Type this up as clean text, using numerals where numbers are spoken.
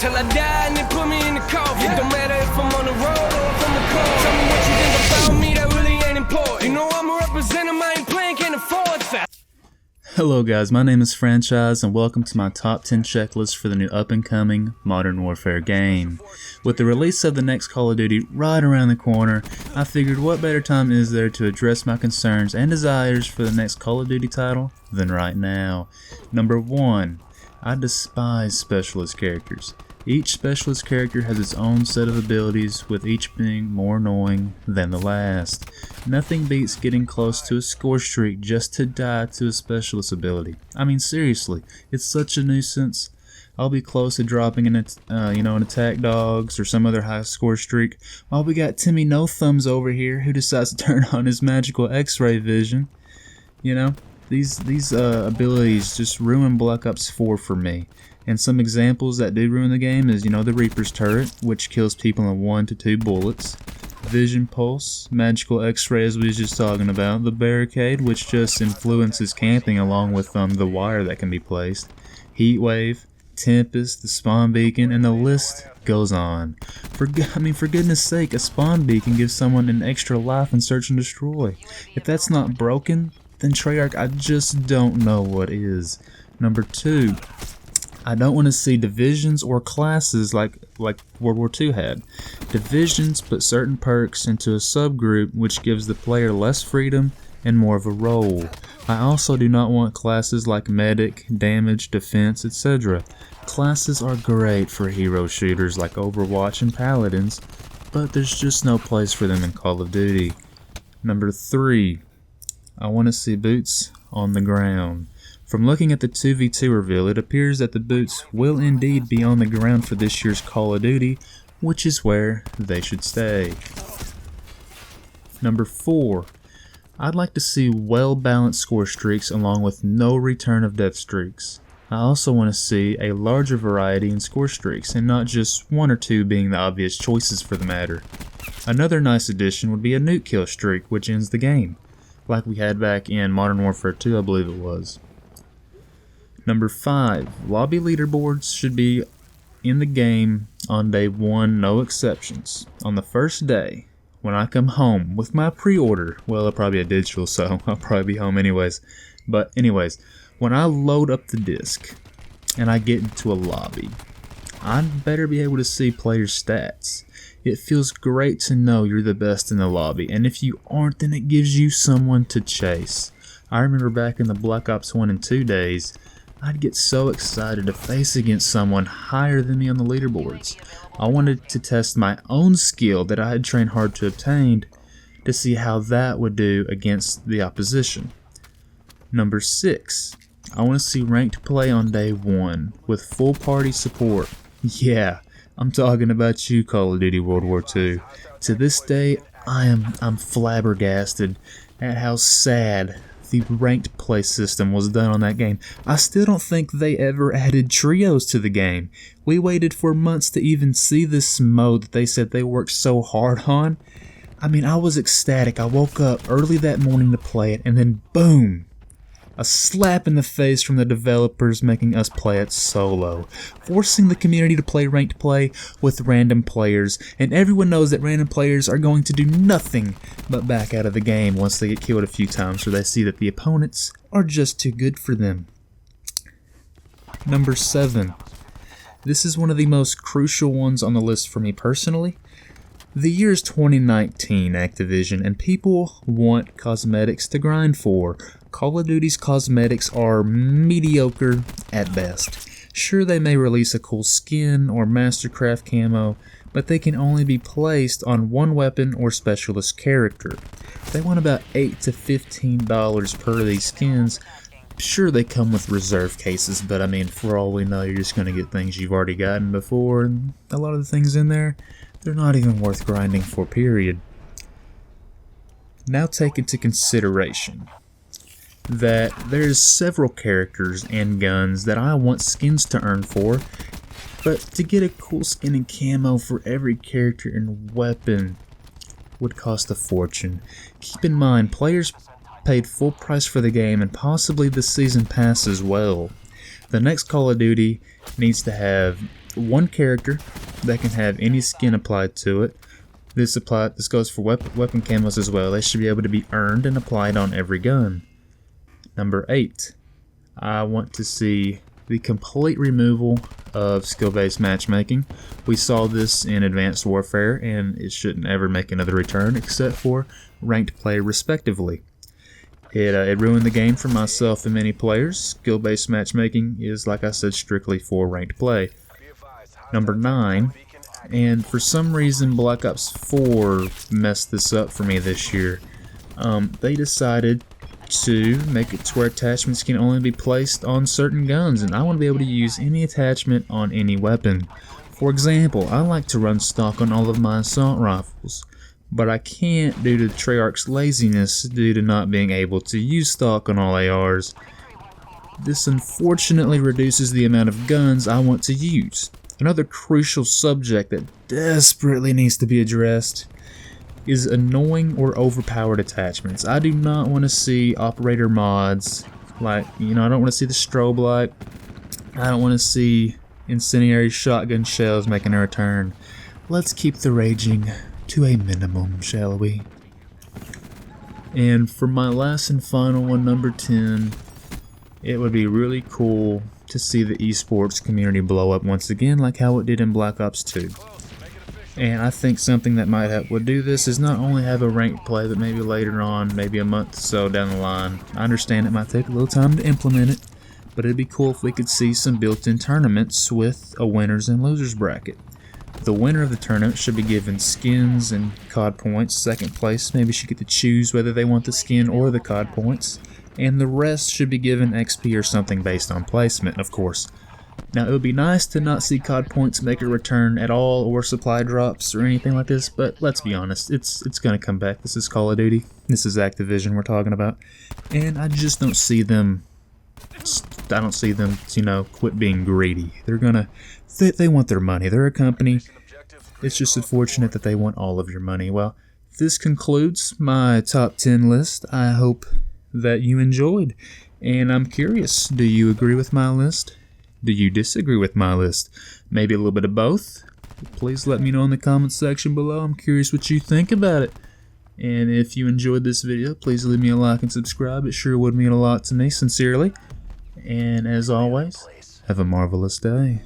till I die and they put me in the coffin. It don't matter if I'm on the road or if I'm the cold. Tell me what you think about me, that really ain't important. You know I'm a representative, I ain't playing, can't afford that. Hello guys, my name is Franchise and welcome to my top 10 checklist for the new up-and-coming Modern Warfare game. With the release of the next Call of Duty right around the corner, I figured what better time is there to address my concerns and desires for the next Call of Duty title than right now. Number 1. I despise specialist characters. Each specialist character has its own set of abilities, with each being more annoying than the last. Nothing beats getting close to a score streak just to die to a specialist ability. I mean seriously, it's such a nuisance. I'll be close to dropping an attack dogs or some other high score streak, while we got Timmy No Thumbs over here who decides to turn on his magical X-ray vision. You know, these abilities just ruin Black Ops 4 for me. And some examples that do ruin the game is, the Reaper's Turret, which kills people in 1 to 2 bullets. Vision Pulse, Magical X-Ray as we was just talking about. The Barricade, which just influences camping along with the wire that can be placed. Heat Wave, Tempest, the Spawn Beacon, and the list goes on. For goodness sake, a Spawn Beacon gives someone an extra life in Search and Destroy. If that's not broken, then Treyarch, I just don't know what is. Number 2. I don't want to see divisions or classes like World War II had. Divisions put certain perks into a subgroup which gives the player less freedom and more of a role. I also do not want classes like Medic, Damage, Defense, etc. Classes are great for hero shooters like Overwatch and Paladins, but there's just no place for them in Call of Duty. Number 3. I want to see boots on the ground. From looking at the 2v2 reveal, it appears that the boots will indeed be on the ground for this year's Call of Duty, which is where they should stay. Number 4. I'd like to see well-balanced score streaks along with no return of death streaks. I also want to see a larger variety in score streaks, and not just 1 or 2 being the obvious choices for the matter. Another nice addition would be a nuke kill streak, which ends the game, like we had back in Modern Warfare 2, I believe it was. Number 5. Lobby leaderboards should be in the game on day 1, no exceptions. On the first day, when I come home with my pre-order, well, it'll probably be a digital, so I'll probably be home anyways. But anyways, when I load up the disc and I get into a lobby, I'd better be able to see players' stats. It feels great to know you're the best in the lobby, and if you aren't, then it gives you someone to chase. I remember back in the Black Ops 1 and 2 days, I'd get so excited to face against someone higher than me on the leaderboards. I wanted to test my own skill that I had trained hard to obtain to see how that would do against the opposition. Number 6. I want to see ranked play on day 1 with full party support. Yeah, I'm talking about you, Call of Duty World War II. To this day, I'm flabbergasted at how sad the ranked play system was done on that game. I still don't think they ever added trios to the game. We waited for months to even see this mode that they said they worked so hard on. I was ecstatic. I woke up early that morning to play it, and then boom! A slap in the face from the developers making us play it solo, forcing the community to play ranked play with random players, and everyone knows that random players are going to do nothing but back out of the game once they get killed a few times or they see that the opponents are just too good for them. Number 7. This is one of the most crucial ones on the list for me personally. The year is 2019, Activision, and people want cosmetics to grind for. Call of Duty's cosmetics are mediocre at best. Sure, they may release a cool skin or Mastercraft camo, but they can only be placed on one weapon or specialist character. They want about $8 to $15 per of these skins. Sure, they come with reserve cases, but for all we know, you're just going to get things you've already gotten before, and a lot of the things in there, they're not even worth grinding for, period. Now take into consideration that there's several characters and guns that I want skins to earn for, but to get a cool skin and camo for every character and weapon would cost a fortune. Keep in mind, players paid full price for the game and possibly the season pass as well. The next Call of Duty needs to have one character that can have any skin applied to it. This goes for weapon camos as well. They should be able to be earned and applied on every gun. Number 8, I want to see the complete removal of skill-based matchmaking. We saw this in Advanced Warfare, and it shouldn't ever make another return except for ranked play respectively. It ruined the game for myself and many players. Skill-based matchmaking is, like I said, strictly for ranked play. Number 9, and for some reason Black Ops 4 messed this up for me this year. They decided to make it to where attachments can only be placed on certain guns, and I want to be able to use any attachment on any weapon. For example, I like to run stock on all of my assault rifles, but I can't due to Treyarch's laziness due to not being able to use stock on all ARs. This unfortunately reduces the amount of guns I want to use. Another crucial subject that desperately needs to be addressed is annoying or overpowered attachments. I do not want to see operator mods, like, I don't want to see the strobe light. I don't want to see incendiary shotgun shells making a return. Let's keep the raging to a minimum, shall we? And for my last and final one, number 10, it would be really cool to see the esports community blow up once again like how it did in Black Ops 2. And I think something that might help would do this is not only have a ranked play, but maybe later on, maybe a month or so down the line. I understand it might take a little time to implement it, but it'd be cool if we could see some built-in tournaments with a winners and losers bracket. The winner of the tournament should be given skins and COD points. Second place maybe should get to choose whether they want the skin or the COD points. And the rest should be given XP or something based on placement, of course. Now, it would be nice to not see COD points make a return at all, or supply drops, or anything like this, but let's be honest, it's going to come back. This is Call of Duty. This is Activision we're talking about. And I just don't see them, quit being greedy. They want their money. They're a company. It's just unfortunate that they want all of your money. Well, this concludes my top 10 list. I hope that you enjoyed. And I'm curious, do you agree with my list? Do you disagree with my list? Maybe a little bit of both? Please let me know in the comments section below. I'm curious what you think about it. And if you enjoyed this video, please leave me a like and subscribe. It sure would mean a lot to me, sincerely. And as always, have a marvelous day.